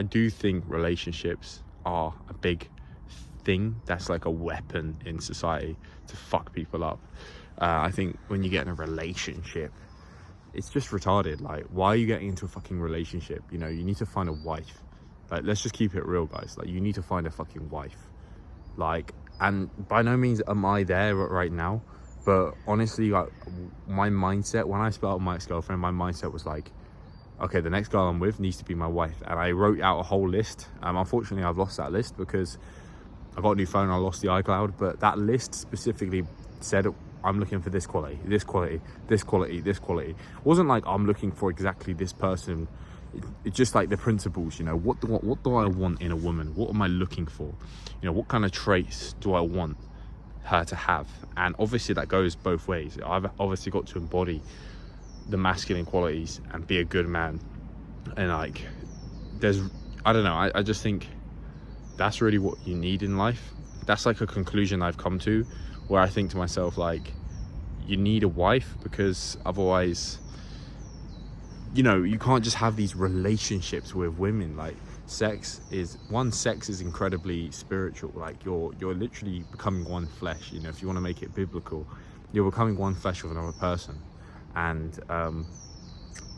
I do think relationships are a big thing that's like a weapon in society to fuck people up. I think when you get in a relationship, it's just retarded. Like, why are you getting into a fucking relationship? You know, you need to find a wife. Like, let's just keep it real, guys. Like, you need to find a fucking wife. Like, and by no means am I there right now, but honestly, like, my mindset when I split up with my ex-girlfriend, my mindset was like, okay, the next girl I'm with needs to be my wife. And I wrote out a whole list. Unfortunately, I've lost that list because I got a new phone, I lost the iCloud, but that list specifically said I'm looking for this quality, this quality, this quality, this quality. It wasn't like I'm looking for exactly this person. It's just like the principles, you know, what do I want in a woman? What am I looking for? You know, what kind of traits do I want her to have? And obviously that goes both ways. I've obviously got to embody the masculine qualities and be a good man. And like, I don't know, I just think that's really what you need in life. That's like a conclusion I've come to, where I think to myself, like, you need a wife, because otherwise, you know, you can't just have these relationships with women. Like, sex is incredibly spiritual. Like, you're literally becoming one flesh. You know, if you want to make it biblical, you're becoming one flesh with another person. And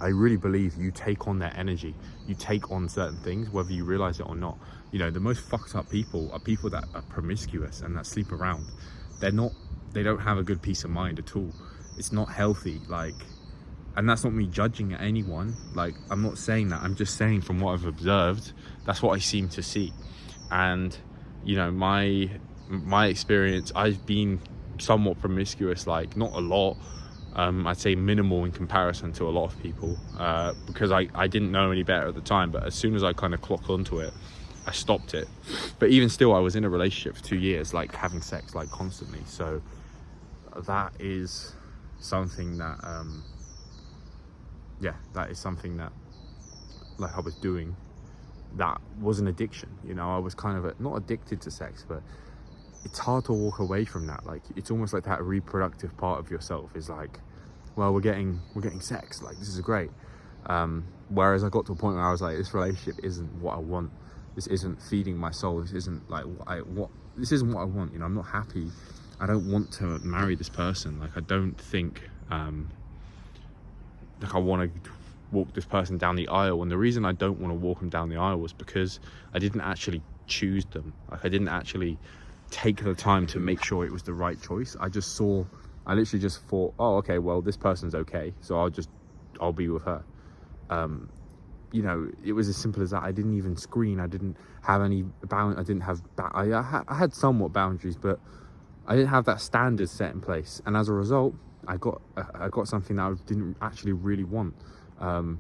I really believe you take on their energy, you take on certain things, whether you realize it or not. You know, the most fucked up people are people that are promiscuous and that sleep around. They don't have a good peace of mind at all. It's not healthy. Like, and that's not me judging anyone. Like, I'm not saying that. I'm just saying from what I've observed, that's what I seem to see. And, you know, my experience, I've been somewhat promiscuous, like, not a lot. I'd say minimal in comparison to a lot of people, because I didn't know any better at the time. But as soon as I kind of clocked onto it, I stopped it. But even still, I was in a relationship for 2 years, like, having sex like constantly. So that is something that that is something that, like, I was doing that was an addiction. You know, I was kind of not addicted to sex, but it's hard to walk away from that. Like, it's almost like that reproductive part of yourself is like, well, we're getting sex, like, this is great. Whereas I got to a point where I was like, this relationship isn't what I want. This isn't feeding my soul. This isn't like this isn't what I want. You know, I'm not happy. I don't want to marry this person. Like, I don't think like I want to walk this person down the aisle. And the reason I don't want to walk them down the aisle was because I didn't actually choose them. Like, I didn't actually take the time to make sure it was the right choice. I literally just thought, oh, okay, well, this person's okay, so I'll be with her. You know, it was as simple as that. I didn't even screen. I didn't have any I had somewhat boundaries, but I didn't have that standard set in place. And as a result, I got something that I didn't actually really want. And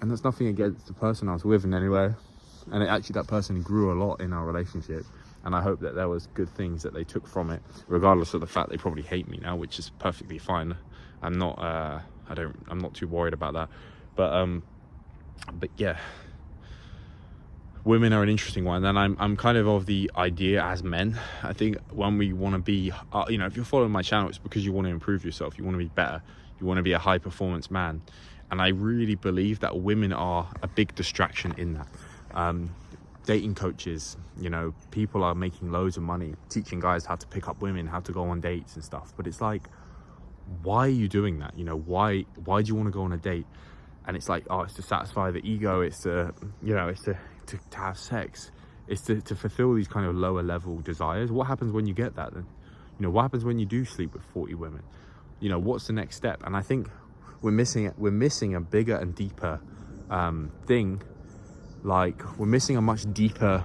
there's nothing against the person I was with in any way. And actually, that person grew a lot in our relationship. And I hope that there was good things that they took from it, regardless of the fact they probably hate me now, which is perfectly fine. I'm not too worried about that. But yeah, women are an interesting one. And I'm kind of the idea, as men, I think when we want to be, you know, if you're following my channel, it's because you want to improve yourself. You want to be better. You want to be a high performance man. And I really believe that women are a big distraction in that. Dating coaches, you know, people are making loads of money teaching guys how to pick up women, how to go on dates and stuff. But it's like, why are you doing that? You know, why do you want to go on a date? And it's like, oh, it's to satisfy the ego. It's to, you know, it's to have sex. It's to fulfill these kind of lower level desires. What happens when you get that then? You know, what happens when you do sleep with 40 women? You know, what's the next step? And I think we're missing a bigger and deeper thing. Like, we're missing a much deeper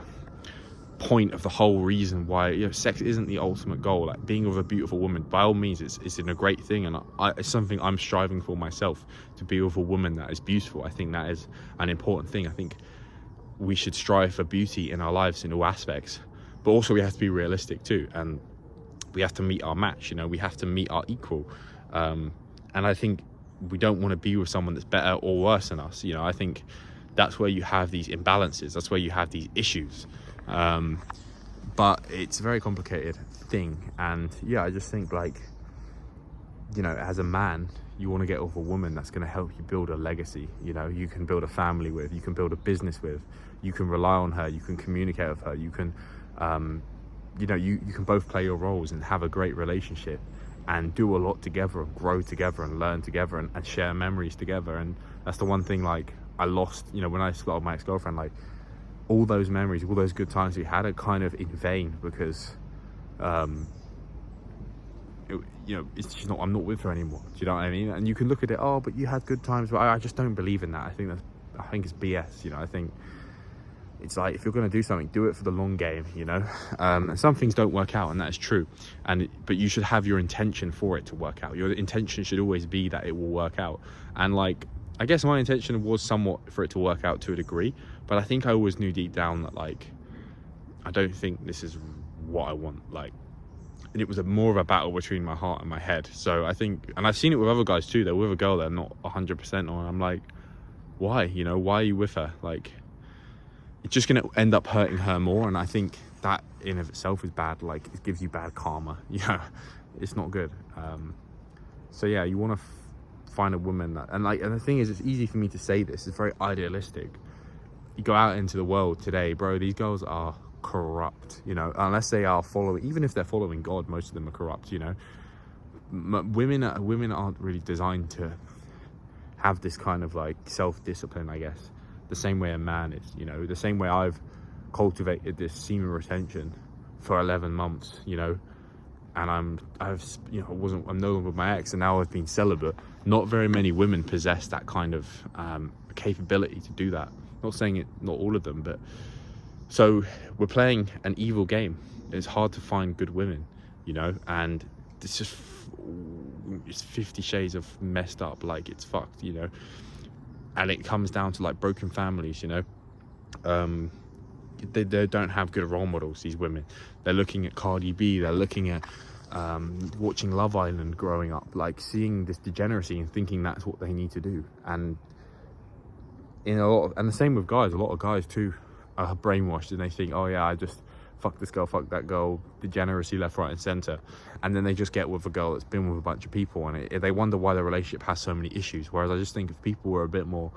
point of the whole reason why, you know, sex isn't the ultimate goal. Like, being with a beautiful woman, by all means, it's a great thing, and it's something I'm striving for myself, to be with a woman that is beautiful. I think that is an important thing. I think we should strive for beauty in our lives in all aspects, but also we have to be realistic too, and we have to meet our match. You know, we have to meet our equal, and I think we don't want to be with someone that's better or worse than us. You know, I think that's where you have these imbalances, that's where you have these issues. But it's a very complicated thing. And yeah, I just think, like, you know, as a man, you want to get with a woman that's going to help you build a legacy. You know, you can build a family with, you can build a business with, you can rely on her, you can communicate with her, you can you know, you can both play your roles and have a great relationship and do a lot together and grow together and learn together and share memories together. And that's the one thing, like, I lost, you know, when I split with my ex-girlfriend, like, all those memories, all those good times we had are kind of in vain, because you know, it's just not, I'm not with her anymore. Do you know what I mean? And you can look at it, oh, but you had good times, but I just don't believe in that. I think it's BS. You know, I think it's like, if you're going to do something, do it for the long game, you know. And some things don't work out, and that is true, but you should have your intention for it to work out. Your intention should always be that it will work out. And like, I guess my intention was somewhat for it to work out to a degree, but I think I always knew deep down that, like, I don't think this is what I want. Like, and it was more of a battle between my heart and my head. So I think, and I've seen it with other guys too, they're with a girl they're not 100% on. I'm like, why? You know, why are you with her? Like, it's just going to end up hurting her more. And I think that in of itself is bad. Like, it gives you bad karma. Yeah, it's not good. So yeah, you want to find a woman that, and the thing is, it's easy for me to say this, it's very idealistic. You go out into the world today, bro, these girls are corrupt, you know, unless they are following, even if they're following God, most of them are corrupt, you know. Women aren't really designed to have this kind of like self-discipline, I guess, the same way a man is, you know, the same way I've cultivated this semen retention for 11 months, you know, and I'm no longer with my ex, and now I've been celibate. Not very many women possess that kind of capability to do that. Not saying it, not all of them, but so we're playing an evil game. It's hard to find good women, you know, and it's just, it's 50 shades of messed up. Like, it's fucked, you know. And it comes down to like broken families, you know. They don't have good role models, these women. They're looking at Cardi B, they're looking at watching Love Island growing up, like seeing this degeneracy and thinking that's what they need to do. And and the same with guys, a lot of guys too are brainwashed, and they think, oh yeah, I just fuck this girl, fuck that girl, degeneracy left, right and center, and then they just get with a girl that's been with a bunch of people, and they wonder why their relationship has so many issues. Whereas I just think if people were a bit more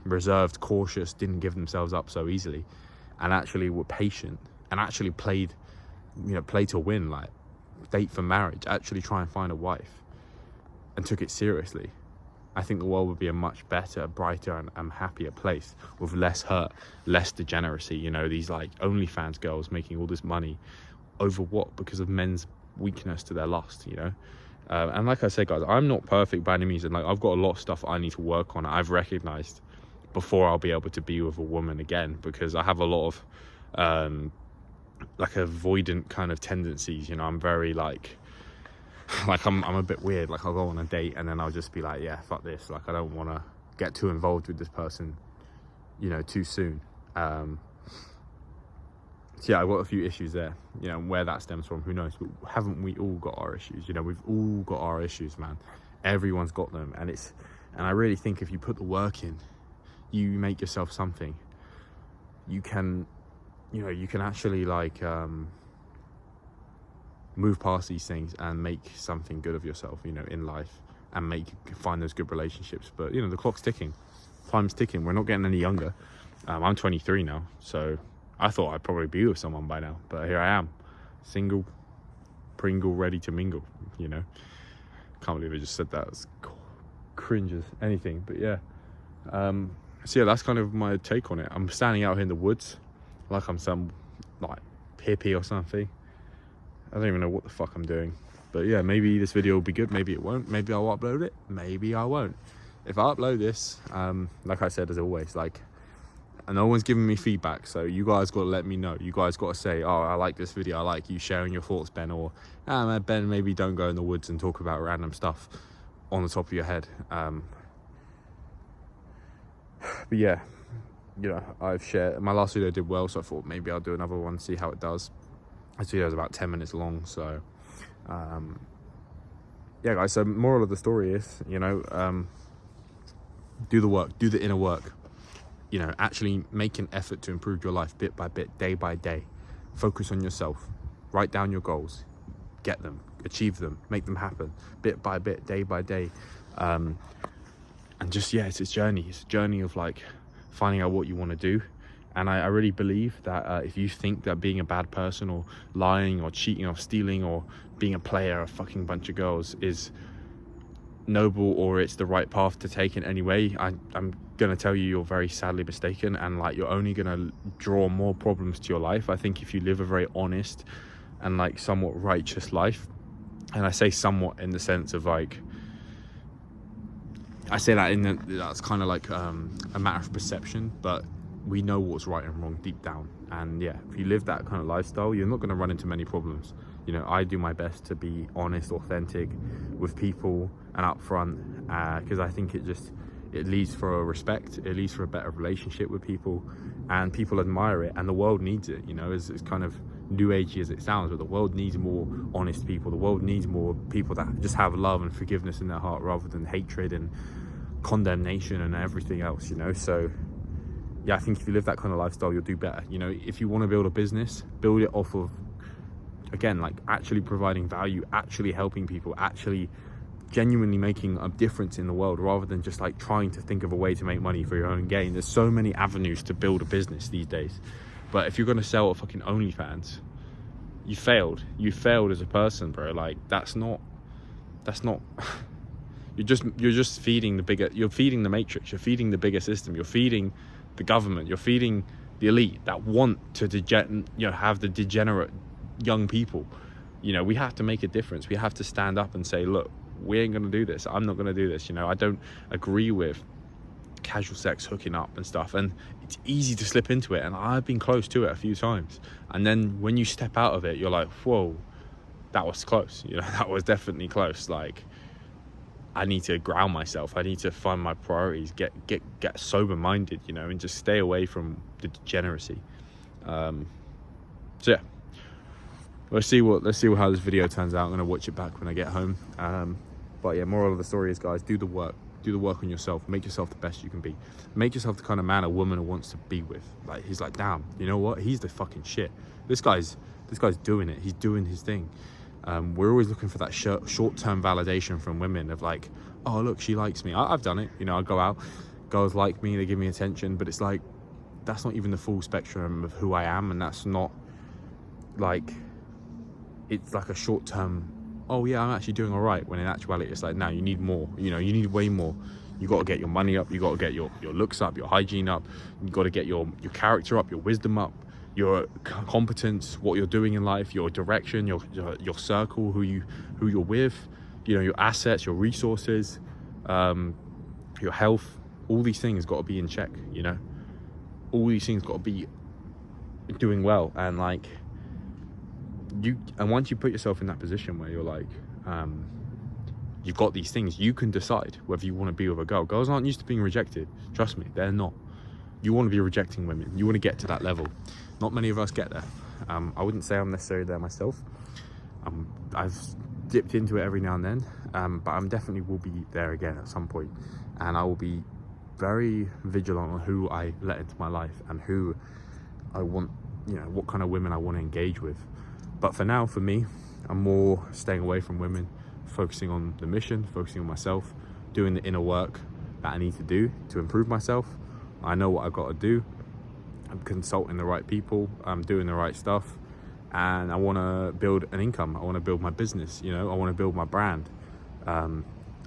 reserved, cautious, didn't give themselves up so easily, and actually were patient, and actually played, you know, play to win, like date for marriage, actually try and find a wife, and took it seriously, I think the world would be a much better, brighter and happier place, with less hurt, less degeneracy. You know, these like OnlyFans girls making all this money over what? Because of men's weakness to their lust, you know. And like I said, guys, I'm not perfect by any means, and like I've got a lot of stuff I need to work on. I've recognized before I'll be able to be with a woman again, because I have a lot of like avoidant kind of tendencies, you know. I'm very like I'm a bit weird. Like, I'll go on a date and then I'll just be like, yeah, fuck this, like I don't want to get too involved with this person, you know, too soon. So yeah, I've got a few issues there, you know, and where that stems from, who knows, but haven't we all got our issues? You know, we've all got our issues, man. Everyone's got them, and I really think if you put the work in, you make yourself something. You can actually like move past these things and make something good of yourself, you know, in life, and find those good relationships. But you know, the clock's ticking, time's ticking. We're not getting any younger. I'm 23 now, so I thought I'd probably be with someone by now, but here I am, single, Pringle, ready to mingle, you know. Can't believe I just said that. It's cringe as anything, but yeah. So yeah, that's kind of my take on it. I'm standing out here in the woods like I'm some like hippie or something. I don't even know what the fuck I'm doing, but yeah, maybe this video will be good, maybe it won't, maybe I'll upload it, maybe I won't. If I upload this, like I said, as always, like, and no one's giving me feedback, so you guys got to let me know. You guys got to say, oh, I like this video, I like you sharing your thoughts, Ben, or man, Ben, maybe don't go in the woods and talk about random stuff on the top of your head. But yeah, you know, I've shared, my last video did well, so I thought maybe I'll do another one, see how it does. This video is about 10 minutes long, so yeah, guys, so moral of the story is, you know, do the work, do the inner work, you know, actually make an effort to improve your life bit by bit, day by day. Focus on yourself, write down your goals, get them, achieve them, make them happen bit by bit, day by day. And just, yeah, it's a journey of like finding out what you want to do. And I really believe that if you think that being a bad person or lying or cheating or stealing or being a player, a fucking bunch of girls is noble or it's the right path to take in any way, I'm gonna tell you you're very sadly mistaken, and like you're only gonna draw more problems to your life. I think if you live a very honest and like somewhat righteous life, and I say somewhat in the sense of like, I say that that's kind of like a matter of perception, but we know what's right and wrong deep down. And yeah, if you live that kind of lifestyle, you're not going to run into many problems. You know, I do my best to be honest, authentic with people and upfront, because I think it leads for a respect, it leads for a better relationship with people, and people admire it, and the world needs it. You know, it's kind of new agey as it sounds, but the world needs more honest people. The world needs more people that just have love and forgiveness in their heart rather than hatred and condemnation and everything else, you know. So yeah, I think if you live that kind of lifestyle, you'll do better. You know, if you want to build a business, build it off of, again, like actually providing value, actually helping people, actually genuinely making a difference in the world, rather than just like trying to think of a way to make money for your own gain. There's so many avenues to build a business these days. But if you're going to sell a fucking OnlyFans, you failed as a person, bro. Like that's not you're just feeding you're feeding the matrix, you're feeding the bigger system, you're feeding the government, you're feeding the elite that want to have the degenerate young people. You know, we have to make a difference. We have to stand up and say, look, we ain't gonna do this. I'm not gonna do this. You know, I don't agree with casual sex, hooking up and stuff, and it's easy to slip into it, and I've been close to it a few times. And then when you step out of it, you're like, whoa, that was close. You know, that was definitely close. Like, I need to ground myself. I need to find my priorities, get sober minded, you know, and just stay away from the degeneracy. So yeah, let's see how this video turns out. I'm gonna watch it back when I get home. But yeah, moral of the story is, guys, do the work on yourself. Make yourself the best you can be. Make yourself the kind of man a woman who wants to be with. Like, he's like, damn, you know what? He's the fucking shit. This guy's doing it. He's doing his thing. We're always looking for that short-term validation from women of like, oh look, she likes me. I've done it, you know. I go out, girls like me, they give me attention, but it's like, that's not even the full spectrum of who I am. And that's not like, it's like a short-term, oh yeah, I'm actually doing all right, when in actuality it's like, no, you need more. You know, you need way more. You got to get your money up, you got to get your looks up, your hygiene up, you got to get your character up, your wisdom up, your competence, what you're doing in life, your direction, your circle, who you're with, you know, your assets, your resources, your health. All these things got to be in check, you know. All these things got to be doing well. And like, once you put yourself in that position where you're like, you've got these things, you can decide whether you want to be with a girl. Girls aren't used to being rejected, trust me, they're not. You want to be rejecting women, you want to get to that level. Not many of us get there. I wouldn't say I'm necessarily there myself. I've dipped into it every now and then, but I'm definitely will be there again at some point. And I will be very vigilant on who I let into my life and who I want, you know, what kind of women I want to engage with. But for now, for me, I'm more staying away from women, focusing on the mission, focusing on myself, doing the inner work that I need to do to improve myself. I know what I've got to do. I'm consulting the right people, I'm doing the right stuff, and I want to build an income. I want to build my business, you know. I want to build my brand. I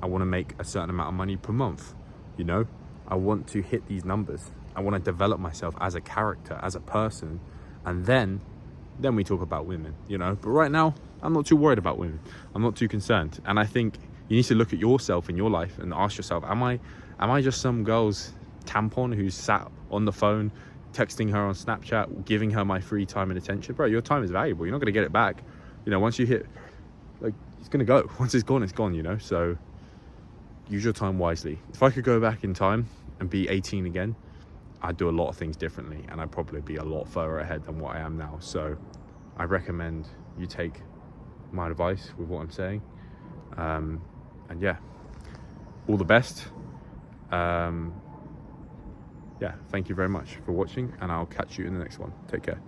want to make a certain amount of money per month, you know. I want to hit these numbers. I want to develop myself as a character, as a person, and then we talk about women, you know. But right now, I'm not too worried about women. I'm not too concerned. And I think you need to look at yourself in your life and ask yourself, am I just some girl's tampon who's sat on the phone texting her on Snapchat, giving her my free time and attention? Bro, your time is valuable. You're not going to get it back. You know, once you hit, like, it's going to go. Once it's gone, you know. So use your time wisely. If I could go back in time and be 18 again, I'd do a lot of things differently, and I'd probably be a lot further ahead than what I am now. So I recommend you take my advice with what I'm saying. And yeah, all the best. Yeah, thank you very much for watching, and I'll catch you in the next one. Take care.